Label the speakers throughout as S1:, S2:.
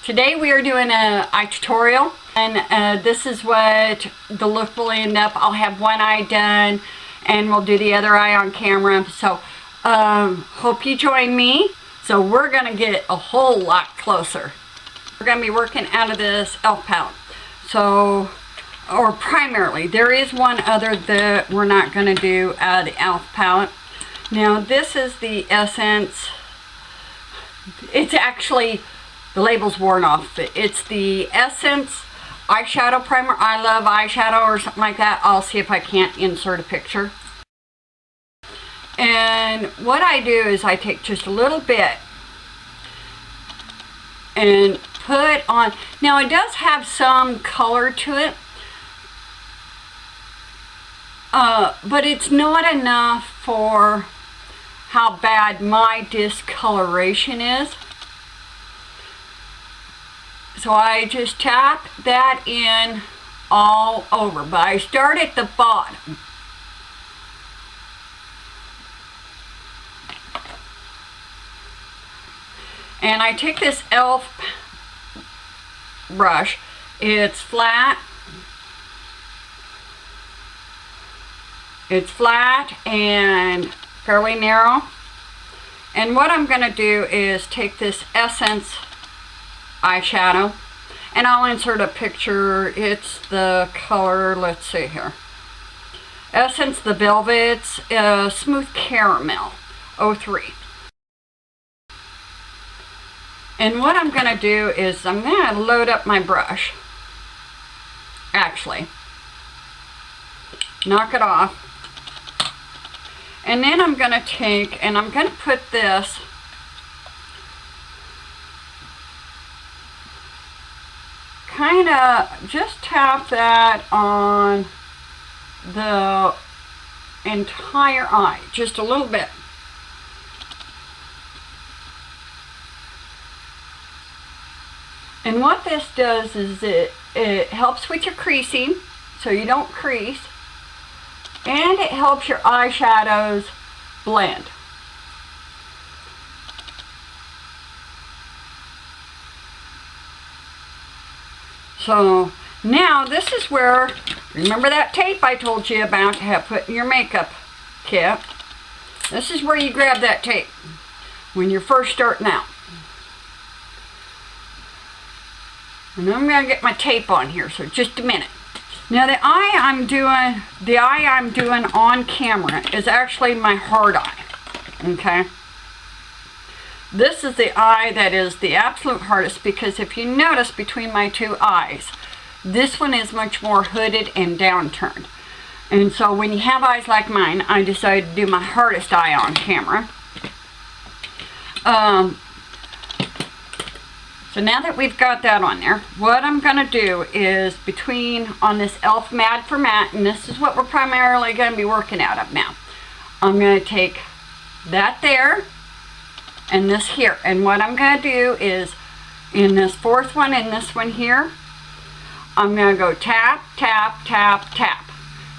S1: Today we are doing an eye tutorial, and this is what the look will end up. I'll have one eye done and we'll do the other eye on camera. So hope you join me. So we're going to get a whole lot closer. We're going to be working out of this e.l.f. palette. So, or primarily, there is one other that we're not going to do out of the e.l.f. palette. Now this is the Essence. It's actually, the label's worn off. It's the Essence eyeshadow primer. I love eyeshadow or something like that. I'll see if I can't insert a picture. And what I do is I take just a little bit and put on. Now it does have some color to it, but it's not enough for how bad my discoloration is. So I just tap that in all over, but I start at the bottom. And I take this e.l.f. brush. It's flat. It's flat and fairly narrow. And what I'm going to do is take this Essence eyeshadow, and I'll insert a picture. It's the color, let's see here, Essence the Velvet's Smooth Caramel 03. And what I'm going to do is I'm going to load up my brush, actually knock it off, and then I'm going to take and I'm going to put this kind of, just tap that on the entire eye, just a little bit. And what this does is it helps with your creasing, so you don't crease, and it helps your eyeshadows blend. So now this is where, remember that tape I told you about to have put in your makeup kit? This is where you grab that tape when you're first starting out. And I'm going to get my tape on here, so just a minute. Now the eye I'm doing on camera is actually my hard eye, okay? This is the eye that is the absolute hardest, because if you notice between my two eyes, this one is much more hooded and downturned. And so when you have eyes like mine, I decided to do my hardest eye on camera. So now that we've got that on there, what I'm going to do is on this e.l.f. Matte for Matte, and this is what we're primarily going to be working out of now. I'm going to take that there and this here. And what I'm going to do is, in this fourth one and this one here, I'm going to go tap, tap, tap, tap.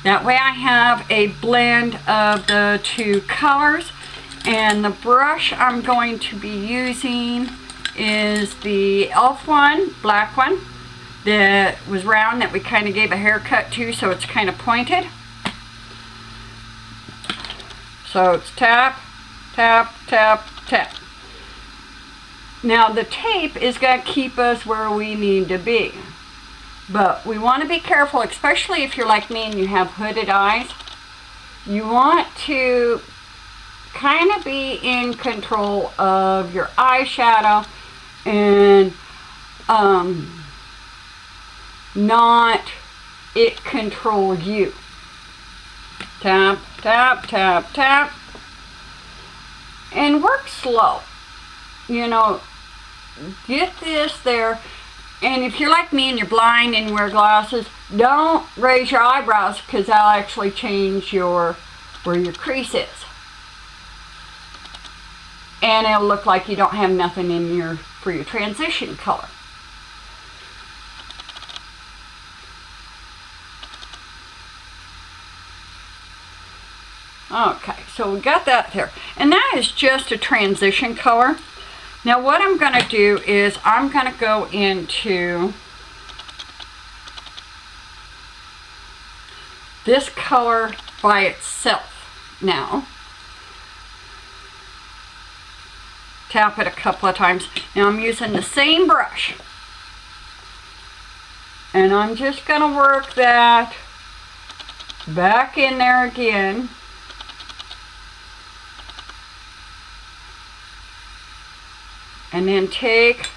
S1: That way I have a blend of the two colors. And the brush I'm going to be using is the e.l.f. one, black one, that was round, that we kind of gave a haircut to, so it's kind of pointed. So it's tap, tap, tap, tap. Now the tape is going to keep us where we need to be, but we want to be careful, especially if you're like me and you have hooded eyes. You want to kind of be in control of your eyeshadow and not it control you. Tap, tap, tap, tap, and work slow. You know, get this there. And if you're like me and you're blind and you wear glasses, don't raise your eyebrows, because that'll actually change where your crease is. And it'll look like you don't have nothing in for your transition color. Okay, so we got that there. And that is just a transition color. Now what I'm going to do is I'm going to go into this color by itself now. Tap it a couple of times. Now I'm using the same brush. And I'm just going to work that back in there again. And then take,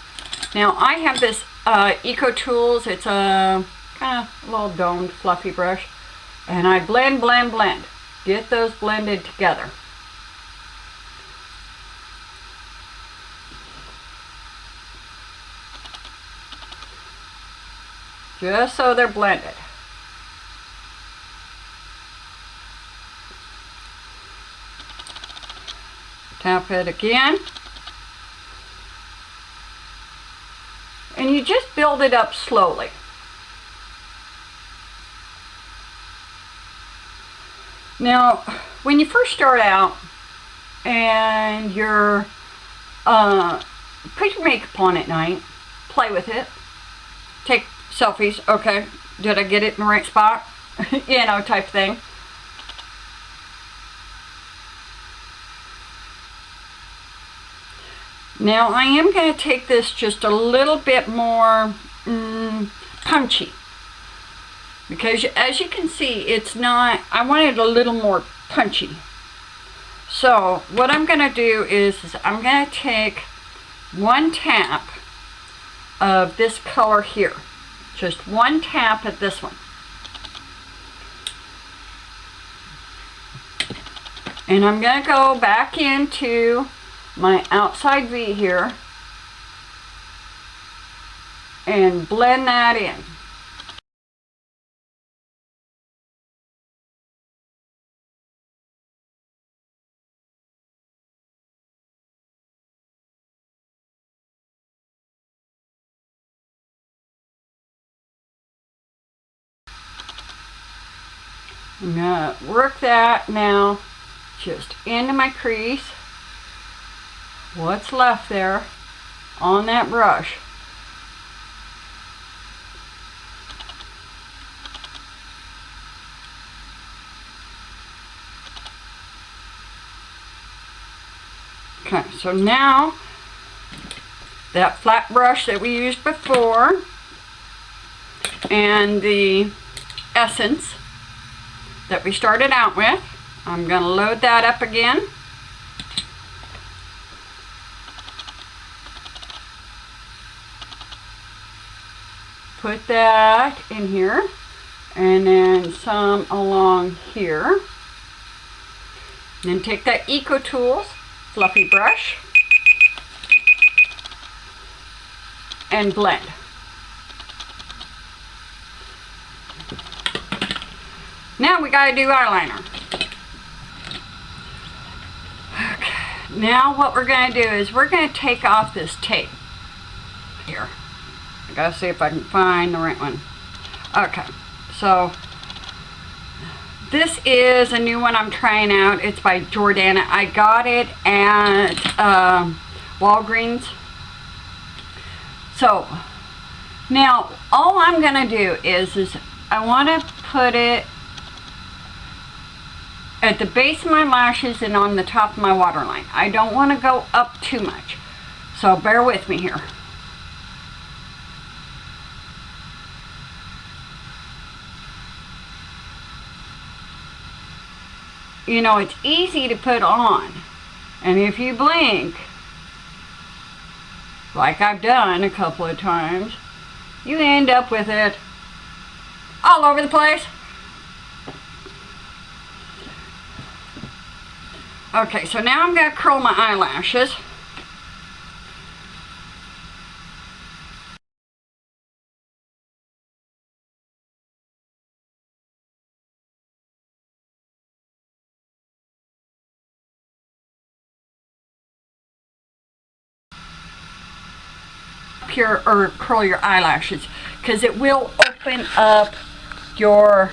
S1: now I have this Eco Tools, it's a kind of little domed fluffy brush. And I blend, blend, blend. Get those blended together. Just so they're blended. Tap it again. And you just build it up slowly. Now, when you first start out and you're put your makeup on at night, play with it, take selfies, okay, did I get it in the right spot? You know, type thing. Now I am going to take this just a little bit more punchy. Because as you can see, it's not, I want it a little more punchy. So what I'm going to do is I'm going to take one tap of this color here. Just one tap at this one. And I'm going to go back into my outside V here and blend that in. I'm going to work that now just into my crease. What's left there on that brush. Okay, so now that flat brush that we used before and the essence that we started out with, I'm going to load that up again. Put that in here and then some along here. Then take that Eco Tools fluffy brush and blend. Now we gotta do eyeliner. Okay, now what we're gonna do is we're gonna take off this tape here. I gotta see if I can find the right one. Okay, so this is a new one I'm trying out. It's by Jordana. I got it at Walgreens. So now all I'm gonna do is I want to put it at the base of my lashes and on the top of my waterline. I don't want to go up too much, so bear with me here. You know, it's easy to put on, and if you blink, like I've done a couple of times, you end up with it all over the place. Okay, so now I'm going to curl my eyelashes. Here, or curl your eyelashes, because it will open up your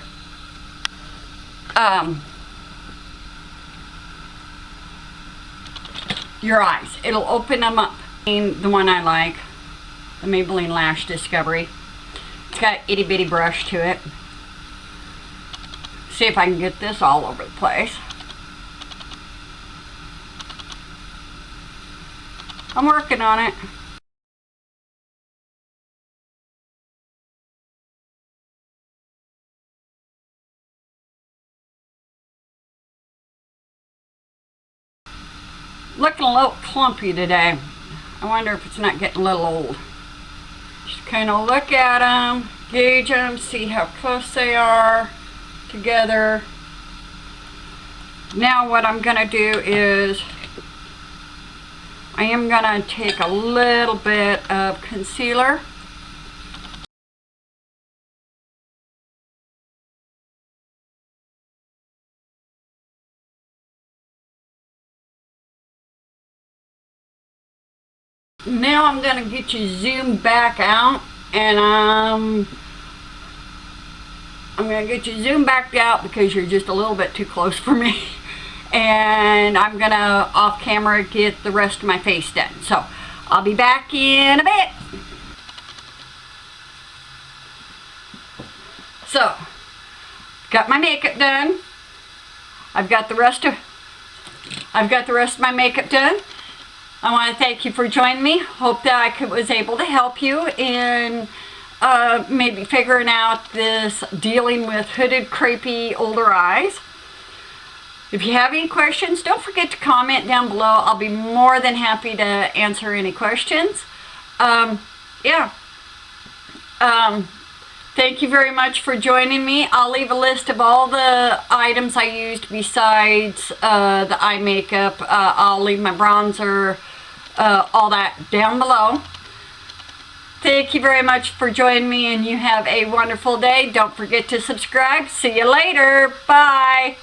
S1: eyes. It'll open them up The one I like, the Maybelline Lash Discovery. It's got itty bitty brush to it. See if I can get this all over the place. I'm working on it. Looking a little clumpy today. I wonder if it's not getting a little old. Just kind of look at them, gauge them, see how close they are together. Now what I'm going to do is I am going to take a little bit of concealer. Now I'm going to get you zoomed back out, and I'm going to get you zoomed back out because you're just a little bit too close for me. And I'm going to off camera get the rest of my face done. So I'll be back in a bit. So got my makeup done. I've got the rest of my makeup done. I want to thank you for joining me. Hope that I was able to help you in maybe figuring out this dealing with hooded, crepey, older eyes. If you have any questions, don't forget to comment down below. I'll be more than happy to answer any questions. Thank you very much for joining me. I'll leave a list of all the items I used besides the eye makeup. I'll leave my bronzer, all that down below. Thank you very much for joining me, and you have a wonderful day. Don't forget to subscribe. See you later. Bye.